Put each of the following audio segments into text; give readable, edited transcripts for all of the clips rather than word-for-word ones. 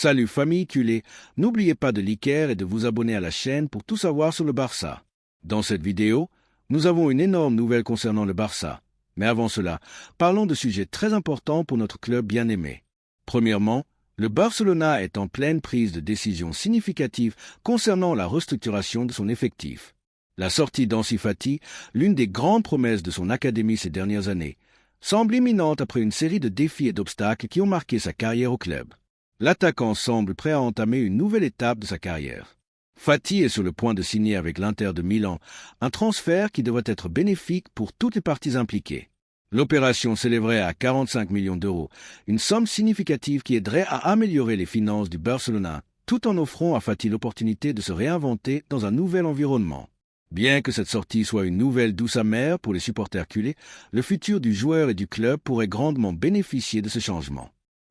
Salut famille culée, n'oubliez pas de liker et de vous abonner à la chaîne pour tout savoir sur le Barça. Dans cette vidéo, nous avons une énorme nouvelle concernant le Barça. Mais avant cela, parlons de sujets très importants pour notre club bien-aimé. Premièrement, le Barcelona est en pleine prise de décision significative concernant la restructuration de son effectif. La sortie d'Ansu Fati, l'une des grandes promesses de son académie ces dernières années, semble imminente après une série de défis et d'obstacles qui ont marqué sa carrière au club. L'attaquant semble prêt à entamer une nouvelle étape de sa carrière. Fati est sur le point de signer avec l'Inter de Milan, un transfert qui devrait être bénéfique pour toutes les parties impliquées. L'opération s'élèverait à 45 millions d'euros, une somme significative qui aiderait à améliorer les finances du Barcelona, tout en offrant à Fati l'opportunité de se réinventer dans un nouvel environnement. Bien que cette sortie soit une nouvelle douce amère pour les supporters culés, le futur du joueur et du club pourrait grandement bénéficier de ce changement.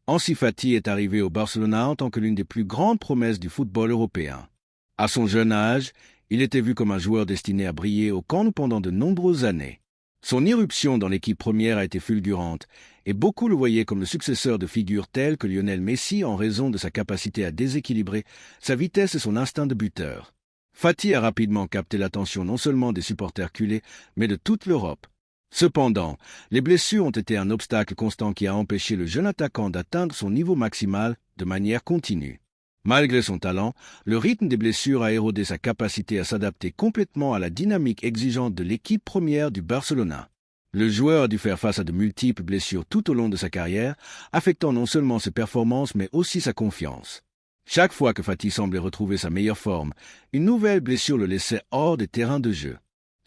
Ansu Fati est arrivé au Barcelona en tant que l'une des plus grandes promesses du football européen. À son jeune âge, il était vu comme un joueur destiné à briller au Camp Nou pendant de nombreuses années. Son irruption dans l'équipe première a été fulgurante, et beaucoup le voyaient comme le successeur de figures telles que Lionel Messi en raison de sa capacité à déséquilibrer, sa vitesse et son instinct de buteur. Fati a rapidement capté l'attention non seulement des supporters culés, mais de toute l'Europe. Cependant, les blessures ont été un obstacle constant qui a empêché le jeune attaquant d'atteindre son niveau maximal de manière continue. Malgré son talent, le rythme des blessures a érodé sa capacité à s'adapter complètement à la dynamique exigeante de l'équipe première du Barcelona. Le joueur a dû faire face à de multiples blessures tout au long de sa carrière, affectant non seulement ses performances mais aussi sa confiance. Chaque fois que Fati semblait retrouver sa meilleure forme, une nouvelle blessure le laissait hors des terrains de jeu.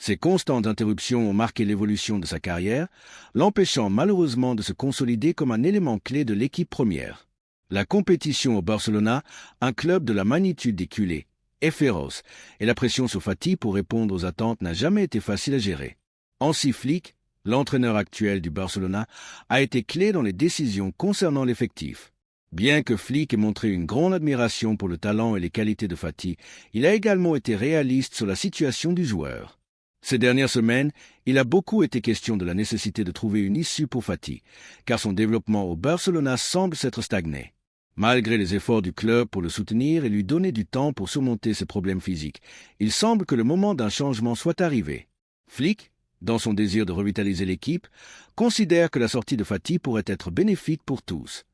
Ces constantes interruptions ont marqué l'évolution de sa carrière, l'empêchant malheureusement de se consolider comme un élément clé de l'équipe première. La compétition au Barcelona, un club de la magnitude des culés, est féroce, et la pression sur Fati pour répondre aux attentes n'a jamais été facile à gérer. Hansi Flick, l'entraîneur actuel du Barcelona, a été clé dans les décisions concernant l'effectif. Bien que Flick ait montré une grande admiration pour le talent et les qualités de Fati, il a également été réaliste sur la situation du joueur. Ces dernières semaines, il a beaucoup été question de la nécessité de trouver une issue pour Fati, car son développement au Barcelona semble s'être stagné. Malgré les efforts du club pour le soutenir et lui donner du temps pour surmonter ses problèmes physiques, il semble que le moment d'un changement soit arrivé. Flick, dans son désir de revitaliser l'équipe, considère que la sortie de Fati pourrait être bénéfique pour tous.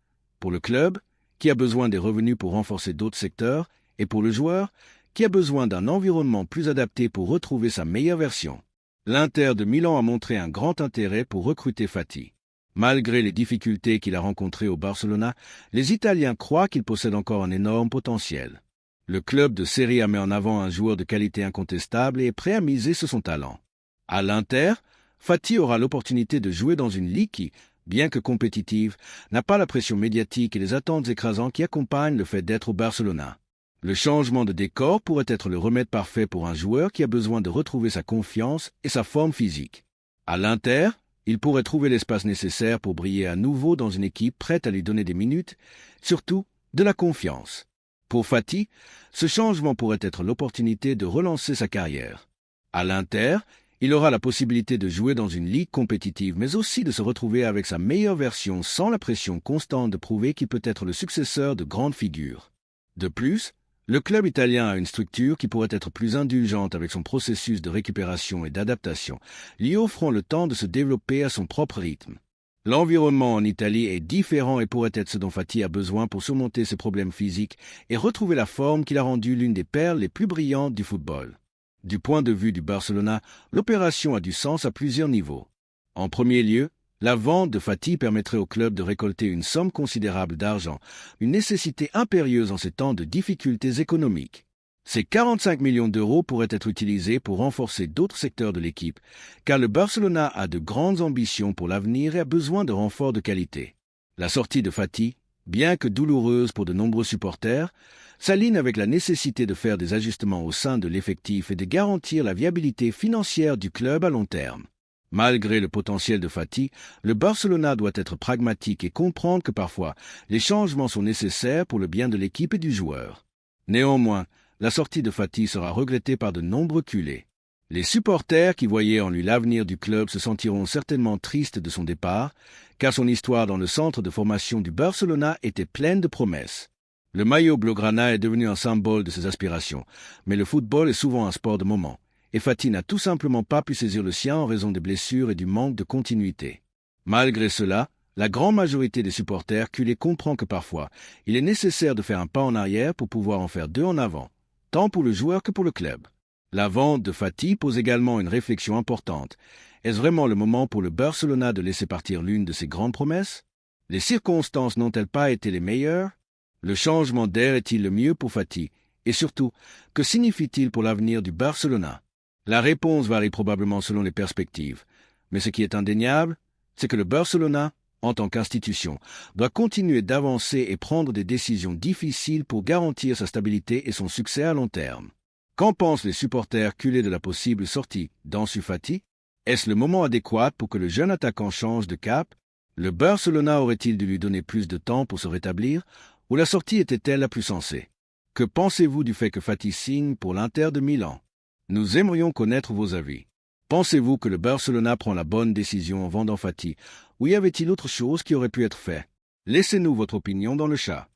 Pour le club, qui a besoin des revenus pour renforcer d'autres secteurs, et pour le joueur, qui a besoin d'un environnement plus adapté pour retrouver sa meilleure version. L'Inter de Milan a montré un grand intérêt pour recruter Fati. Malgré les difficultés qu'il a rencontrées au Barcelona, les Italiens croient qu'il possède encore un énorme potentiel. Le club de Serie A met en avant un joueur de qualité incontestable et est prêt à miser sur son talent. À l'Inter, Fati aura l'opportunité de jouer dans une ligue qui, bien que compétitive, n'a pas la pression médiatique et les attentes écrasantes qui accompagnent le fait d'être au Barcelona. Le changement de décor pourrait être le remède parfait pour un joueur qui a besoin de retrouver sa confiance et sa forme physique. À l'Inter, il pourrait trouver l'espace nécessaire pour briller à nouveau dans une équipe prête à lui donner des minutes, surtout de la confiance. Pour Fati, ce changement pourrait être l'opportunité de relancer sa carrière. À l'Inter, il aura la possibilité de jouer dans une ligue compétitive, mais aussi de se retrouver avec sa meilleure version sans la pression constante de prouver qu'il peut être le successeur de grandes figures. De plus, le club italien a une structure qui pourrait être plus indulgente avec son processus de récupération et d'adaptation, lui offrant le temps de se développer à son propre rythme. L'environnement en Italie est différent et pourrait être ce dont Fati a besoin pour surmonter ses problèmes physiques et retrouver la forme qui l'a rendue l'une des perles les plus brillantes du football. Du point de vue du Barcelona, l'opération a du sens à plusieurs niveaux. En premier lieu, la vente de Fati permettrait au club de récolter une somme considérable d'argent, une nécessité impérieuse en ces temps de difficultés économiques. Ces 45 millions d'euros pourraient être utilisés pour renforcer d'autres secteurs de l'équipe, car le Barcelona a de grandes ambitions pour l'avenir et a besoin de renforts de qualité. La sortie de Fati, bien que douloureuse pour de nombreux supporters, s'aligne avec la nécessité de faire des ajustements au sein de l'effectif et de garantir la viabilité financière du club à long terme. Malgré le potentiel de Fati, le Barcelona doit être pragmatique et comprendre que parfois, les changements sont nécessaires pour le bien de l'équipe et du joueur. Néanmoins, la sortie de Fati sera regrettée par de nombreux culés. Les supporters qui voyaient en lui l'avenir du club se sentiront certainement tristes de son départ, car son histoire dans le centre de formation du Barcelona était pleine de promesses. Le maillot blaugrana est devenu un symbole de ses aspirations, mais le football est souvent un sport de moment, et Fatih n'a tout simplement pas pu saisir le sien en raison des blessures et du manque de continuité. Malgré cela, la grande majorité des supporters culés comprend que parfois, il est nécessaire de faire un pas en arrière pour pouvoir en faire deux en avant, tant pour le joueur que pour le club. La vente de Fatih pose également une réflexion importante. Est-ce vraiment le moment pour le Barcelona de laisser partir l'une de ses grandes promesses? Les circonstances n'ont-elles pas été les meilleures? Le changement d'air est-il le mieux pour Fatih? Et surtout, que signifie-t-il pour l'avenir du Barcelona? La réponse varie probablement selon les perspectives. Mais ce qui est indéniable, c'est que le Barcelona, en tant qu'institution, doit continuer d'avancer et prendre des décisions difficiles pour garantir sa stabilité et son succès à long terme. Qu'en pensent les supporters culés de la possible sortie d'Ansu Fati? Est-ce le moment adéquat pour que le jeune attaquant change de cap? Le Barcelona aurait-il dû lui donner plus de temps pour se rétablir, ou la sortie était-elle la plus sensée? Que pensez-vous du fait que Fati signe pour l'Inter de Milan? Nous aimerions connaître vos avis. Pensez-vous que le Barcelona prend la bonne décision en vendant Fati, ou y avait-il autre chose qui aurait pu être fait? Laissez-nous votre opinion dans le chat.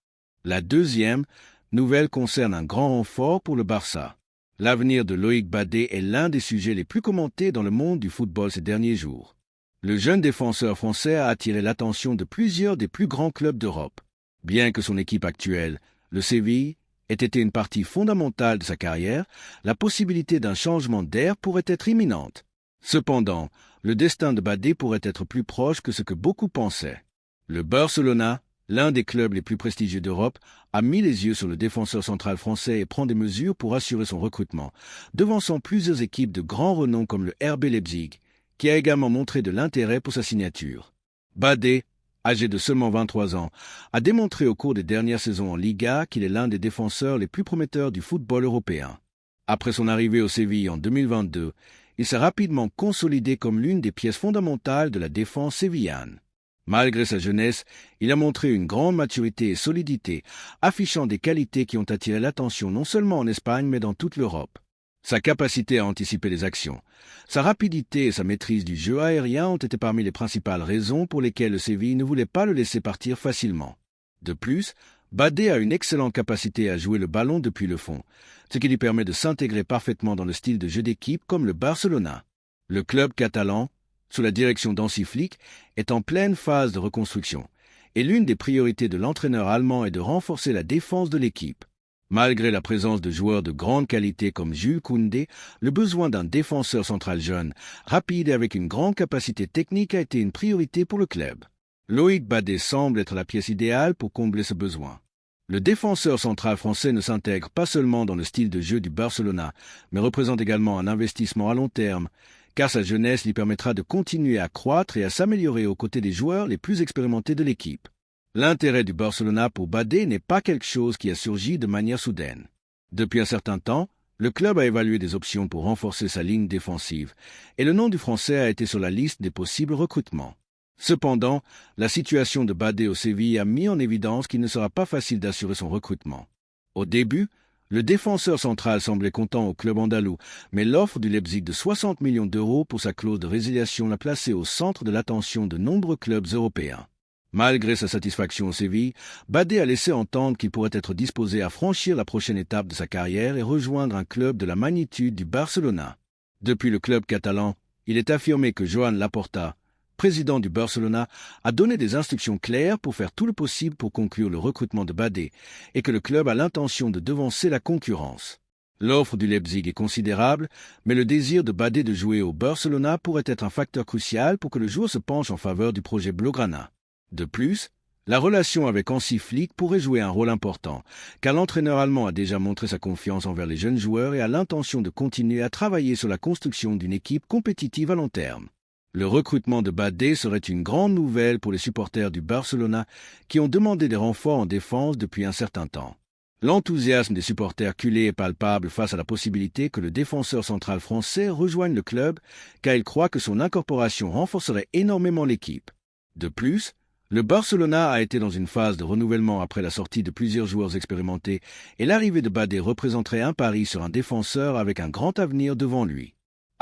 La deuxième nouvelle concerne un grand renfort pour le Barça. L'avenir de Loïc Badé est l'un des sujets les plus commentés dans le monde du football ces derniers jours. Le jeune défenseur français a attiré l'attention de plusieurs des plus grands clubs d'Europe. Bien que son équipe actuelle, le Séville, ait été une partie fondamentale de sa carrière, la possibilité d'un changement d'air pourrait être imminente. Cependant, le destin de Badé pourrait être plus proche que ce que beaucoup pensaient. Le Barcelona, l'un des clubs les plus prestigieux d'Europe, a mis les yeux sur le défenseur central français et prend des mesures pour assurer son recrutement, devançant plusieurs équipes de grand renom comme le RB Leipzig, qui a également montré de l'intérêt pour sa signature. Badé, âgé de seulement 23 ans, a démontré au cours des dernières saisons en Liga qu'il est l'un des défenseurs les plus prometteurs du football européen. Après son arrivée au Séville en 2022, il s'est rapidement consolidé comme l'une des pièces fondamentales de la défense sévillane. Malgré sa jeunesse, il a montré une grande maturité et solidité, affichant des qualités qui ont attiré l'attention non seulement en Espagne mais dans toute l'Europe. Sa capacité à anticiper les actions, sa rapidité et sa maîtrise du jeu aérien ont été parmi les principales raisons pour lesquelles le Séville ne voulait pas le laisser partir facilement. De plus, Badé a une excellente capacité à jouer le ballon depuis le fond, ce qui lui permet de s'intégrer parfaitement dans le style de jeu d'équipe comme le Barcelona. Le club catalan, sous la direction d'Hansi Flick, est en pleine phase de reconstruction, et l'une des priorités de l'entraîneur allemand est de renforcer la défense de l'équipe. Malgré la présence de joueurs de grande qualité comme Jules Koundé, le besoin d'un défenseur central jeune, rapide et avec une grande capacité technique a été une priorité pour le club. Loïc Badé semble être la pièce idéale pour combler ce besoin. Le défenseur central français ne s'intègre pas seulement dans le style de jeu du Barcelona, mais représente également un investissement à long terme, car sa jeunesse lui permettra de continuer à croître et à s'améliorer aux côtés des joueurs les plus expérimentés de l'équipe. L'intérêt du Barcelona pour Badé n'est pas quelque chose qui a surgi de manière soudaine. Depuis un certain temps, le club a évalué des options pour renforcer sa ligne défensive, et le nom du Français a été sur la liste des possibles recrutements. Cependant, la situation de Badé au Séville a mis en évidence qu'il ne sera pas facile d'assurer son recrutement. Au début, le défenseur central semblait content au club andalou, mais l'offre du Leipzig de 60 millions d'euros pour sa clause de résiliation l'a placé au centre de l'attention de nombreux clubs européens. Malgré sa satisfaction au Séville, Badé a laissé entendre qu'il pourrait être disposé à franchir la prochaine étape de sa carrière et rejoindre un club de la magnitude du Barcelona. Depuis le club catalan, il est affirmé que Joan Laporta, président du Barcelona, a donné des instructions claires pour faire tout le possible pour conclure le recrutement de Badé et que le club a l'intention de devancer la concurrence. L'offre du Leipzig est considérable, mais le désir de Badé de jouer au Barcelona pourrait être un facteur crucial pour que le joueur se penche en faveur du projet blaugrana. De plus, la relation avec Hansi Flick pourrait jouer un rôle important, car l'entraîneur allemand a déjà montré sa confiance envers les jeunes joueurs et a l'intention de continuer à travailler sur la construction d'une équipe compétitive à long terme. Le recrutement de Badé serait une grande nouvelle pour les supporters du Barcelona qui ont demandé des renforts en défense depuis un certain temps. L'enthousiasme des supporters culés est palpable face à la possibilité que le défenseur central français rejoigne le club, car il croit que son incorporation renforcerait énormément l'équipe. De plus, le Barcelona a été dans une phase de renouvellement après la sortie de plusieurs joueurs expérimentés et l'arrivée de Badé représenterait un pari sur un défenseur avec un grand avenir devant lui.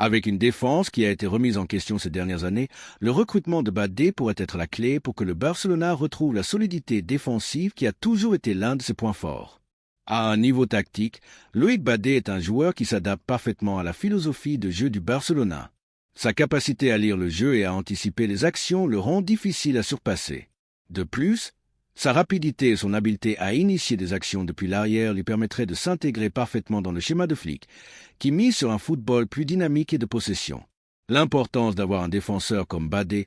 Avec une défense qui a été remise en question ces dernières années, le recrutement de Badé pourrait être la clé pour que le Barcelona retrouve la solidité défensive qui a toujours été l'un de ses points forts. À un niveau tactique, Loïc Badé est un joueur qui s'adapte parfaitement à la philosophie de jeu du Barcelona. Sa capacité à lire le jeu et à anticiper les actions le rend difficile à surpasser. De plus, sa rapidité et son habileté à initier des actions depuis l'arrière lui permettraient de s'intégrer parfaitement dans le schéma de Flick, qui mise sur un football plus dynamique et de possession. L'importance d'avoir un défenseur comme Badé,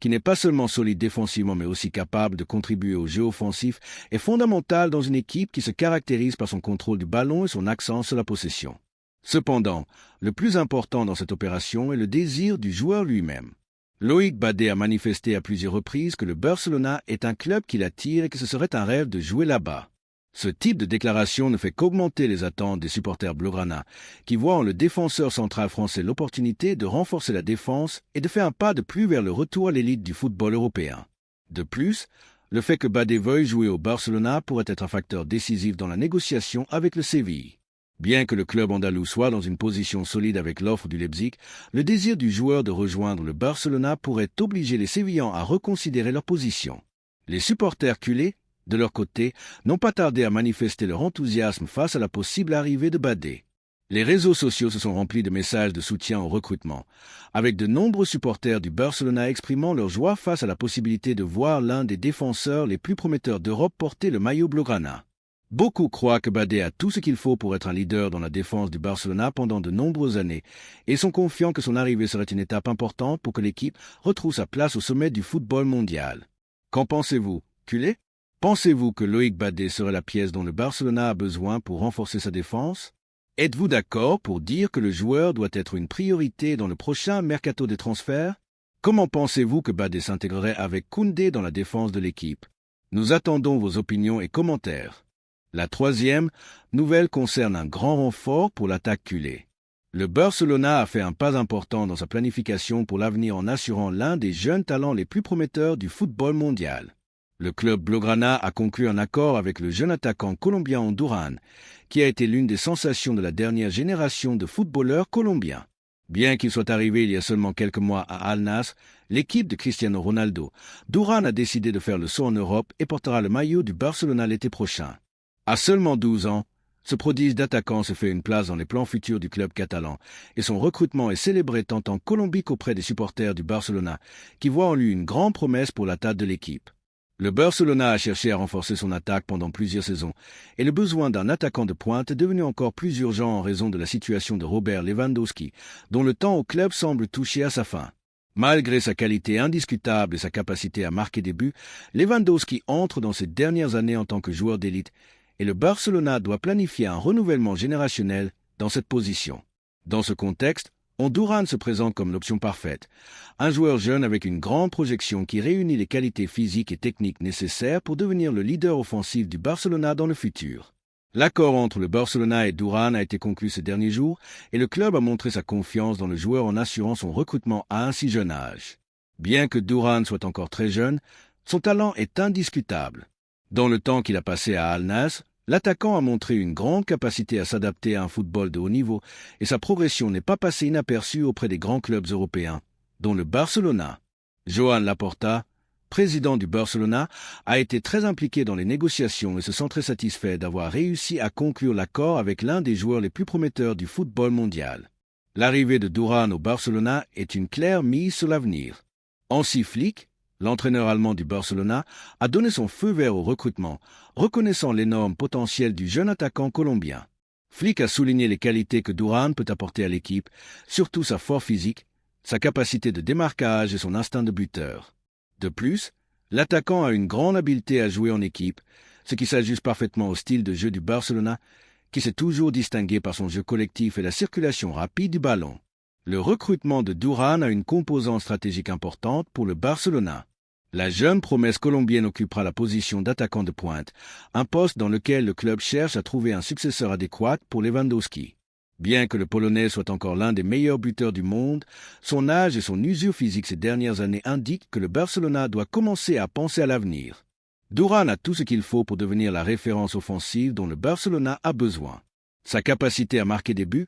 qui n'est pas seulement solide défensivement mais aussi capable de contribuer au jeu offensif, est fondamentale dans une équipe qui se caractérise par son contrôle du ballon et son accent sur la possession. Cependant, le plus important dans cette opération est le désir du joueur lui-même. Loïc Badé a manifesté à plusieurs reprises que le Barcelona est un club qui l'attire et que ce serait un rêve de jouer là-bas. Ce type de déclaration ne fait qu'augmenter les attentes des supporters blaugrana, qui voient en le défenseur central français l'opportunité de renforcer la défense et de faire un pas de plus vers le retour à l'élite du football européen. De plus, le fait que Badé veuille jouer au Barcelona pourrait être un facteur décisif dans la négociation avec le Séville. Bien que le club andalou soit dans une position solide avec l'offre du Leipzig, le désir du joueur de rejoindre le Barcelona pourrait obliger les Sévillans à reconsidérer leur position. Les supporters culés, de leur côté, n'ont pas tardé à manifester leur enthousiasme face à la possible arrivée de Badé. Les réseaux sociaux se sont remplis de messages de soutien au recrutement, avec de nombreux supporters du Barcelona exprimant leur joie face à la possibilité de voir l'un des défenseurs les plus prometteurs d'Europe porter le maillot blaugrana. Beaucoup croient que Badé a tout ce qu'il faut pour être un leader dans la défense du Barcelona pendant de nombreuses années et sont confiants que son arrivée serait une étape importante pour que l'équipe retrouve sa place au sommet du football mondial. Qu'en pensez-vous, culé? Pensez-vous que Loïc Badé serait la pièce dont le Barcelona a besoin pour renforcer sa défense? Êtes-vous d'accord pour dire que le joueur doit être une priorité dans le prochain mercato des transferts? Comment pensez-vous que Badé s'intégrerait avec Koundé dans la défense de l'équipe? Nous attendons vos opinions et commentaires. La troisième nouvelle concerne un grand renfort pour l'attaque culée. Le Barcelona a fait un pas important dans sa planification pour l'avenir en assurant l'un des jeunes talents les plus prometteurs du football mondial. Le club blaugrana a conclu un accord avec le jeune attaquant colombien Andúrán, qui a été l'une des sensations de la dernière génération de footballeurs colombiens. Bien qu'il soit arrivé il y a seulement quelques mois à Al Nassr, l'équipe de Cristiano Ronaldo, Durán a décidé de faire le saut en Europe et portera le maillot du Barcelona l'été prochain. À seulement 12 ans, ce prodige d'attaquant se fait une place dans les plans futurs du club catalan et son recrutement est célébré tant en Colombie qu'auprès des supporters du Barcelona qui voient en lui une grande promesse pour la tête de l'équipe. Le Barcelona a cherché à renforcer son attaque pendant plusieurs saisons et le besoin d'un attaquant de pointe est devenu encore plus urgent en raison de la situation de Robert Lewandowski, dont le temps au club semble toucher à sa fin. Malgré sa qualité indiscutable et sa capacité à marquer des buts, Lewandowski entre dans ses dernières années en tant que joueur d'élite et le Barcelona doit planifier un renouvellement générationnel dans cette position. Dans ce contexte, Andúrán se présente comme l'option parfaite, un joueur jeune avec une grande projection qui réunit les qualités physiques et techniques nécessaires pour devenir le leader offensif du Barcelona dans le futur. L'accord entre le Barcelona et Durán a été conclu ces derniers jours et le club a montré sa confiance dans le joueur en assurant son recrutement à un si jeune âge. Bien que Durán soit encore très jeune, son talent est indiscutable. Dans le temps qu'il a passé à Al Nassr, l'attaquant a montré une grande capacité à s'adapter à un football de haut niveau et sa progression n'est pas passée inaperçue auprès des grands clubs européens, dont le Barcelona. Joan Laporta, président du Barcelona, a été très impliqué dans les négociations et se sent très satisfait d'avoir réussi à conclure l'accord avec l'un des joueurs les plus prometteurs du football mondial. L'arrivée de Durán au Barcelona est une claire mise sur l'avenir. Hansi Flick, l'entraîneur allemand du Barcelona, a donné son feu vert au recrutement, reconnaissant l'énorme potentiel du jeune attaquant colombien. Flick a souligné les qualités que Durán peut apporter à l'équipe, surtout sa force physique, sa capacité de démarquage et son instinct de buteur. De plus, l'attaquant a une grande habileté à jouer en équipe, ce qui s'ajuste parfaitement au style de jeu du Barcelona, qui s'est toujours distingué par son jeu collectif et la circulation rapide du ballon. Le recrutement de Durán a une composante stratégique importante pour le Barcelona. La jeune promesse colombienne occupera la position d'attaquant de pointe, un poste dans lequel le club cherche à trouver un successeur adéquat pour Lewandowski. Bien que le Polonais soit encore l'un des meilleurs buteurs du monde, son âge et son usure physique ces dernières années indiquent que le Barcelona doit commencer à penser à l'avenir. Durán a tout ce qu'il faut pour devenir la référence offensive dont le Barcelona a besoin. Sa capacité à marquer des buts,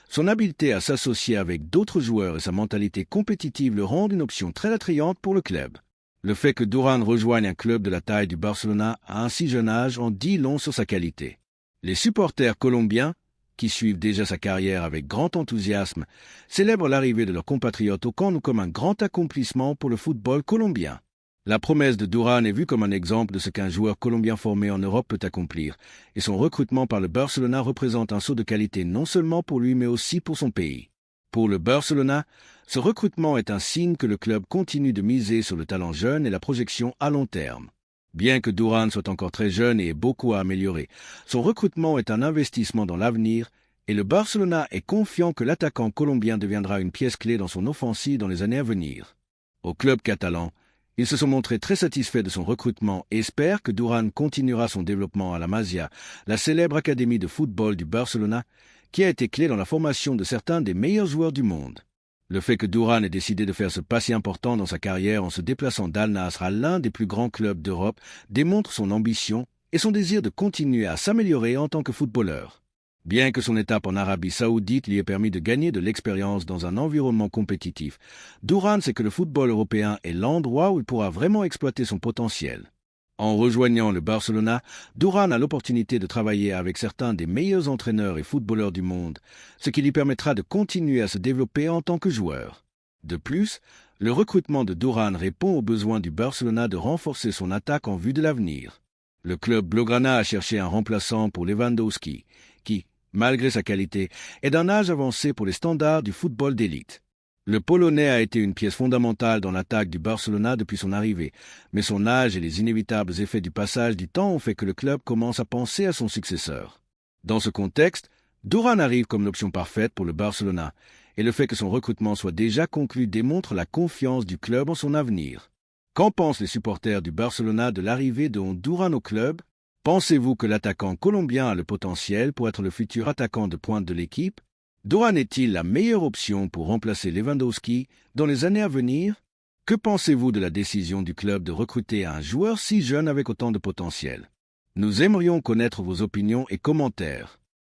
Son habileté à s'associer avec d'autres joueurs et sa mentalité compétitive le rendent une option très attrayante pour le club. Le fait que Duran rejoigne un club de la taille du Barcelona à un si jeune âge en dit long sur sa qualité. Les supporters colombiens, qui suivent déjà sa carrière avec grand enthousiasme, célèbrent l'arrivée de leurs compatriotes au camp comme un grand accomplissement pour le football colombien. La promesse de Duran est vue comme un exemple de ce qu'un joueur colombien formé en Europe peut accomplir, et son recrutement par le Barcelona représente un saut de qualité non seulement pour lui mais aussi pour son pays. Pour le Barcelona, ce recrutement est un signe que le club continue de miser sur le talent jeune et la projection à long terme. Bien que Duran soit encore très jeune et ait beaucoup à améliorer, son recrutement est un investissement dans l'avenir et le Barcelona est confiant que l'attaquant colombien deviendra une pièce clé dans son offensive dans les années à venir. Au club catalan, ils se sont montrés très satisfaits de son recrutement et espèrent que Duran continuera son développement à la Masia, la célèbre académie de football du Barcelona, qui a été clé dans la formation de certains des meilleurs joueurs du monde. Le fait que Duran ait décidé de faire ce pas si important dans sa carrière en se déplaçant d'Al-Nasr à l'un des plus grands clubs d'Europe démontre son ambition et son désir de continuer à s'améliorer en tant que footballeur. Bien que son étape en Arabie Saoudite lui ait permis de gagner de l'expérience dans un environnement compétitif, Duran sait que le football européen est l'endroit où il pourra vraiment exploiter son potentiel. En rejoignant le Barcelona, Duran a l'opportunité de travailler avec certains des meilleurs entraîneurs et footballeurs du monde, ce qui lui permettra de continuer à se développer en tant que joueur. De plus, le recrutement de Duran répond aux besoins du Barcelona de renforcer son attaque en vue de l'avenir. Le club blaugrana a cherché un remplaçant pour Lewandowski, qui, malgré sa qualité, est d'un âge avancé pour les standards du football d'élite. Le Polonais a été une pièce fondamentale dans l'attaque du Barcelona depuis son arrivée, mais son âge et les inévitables effets du passage du temps ont fait que le club commence à penser à son successeur. Dans ce contexte, Duran arrive comme l'option parfaite pour le Barcelona, et le fait que son recrutement soit déjà conclu démontre la confiance du club en son avenir. Qu'en pensent les supporters du Barcelona de l'arrivée de Duran au club? Pensez-vous que l'attaquant colombien a le potentiel pour être le futur attaquant de pointe de l'équipe? Duran est-il la meilleure option pour remplacer Lewandowski dans les années à venir? Que pensez-vous de la décision du club de recruter un joueur si jeune avec autant de potentiel? Nous aimerions connaître vos opinions et commentaires.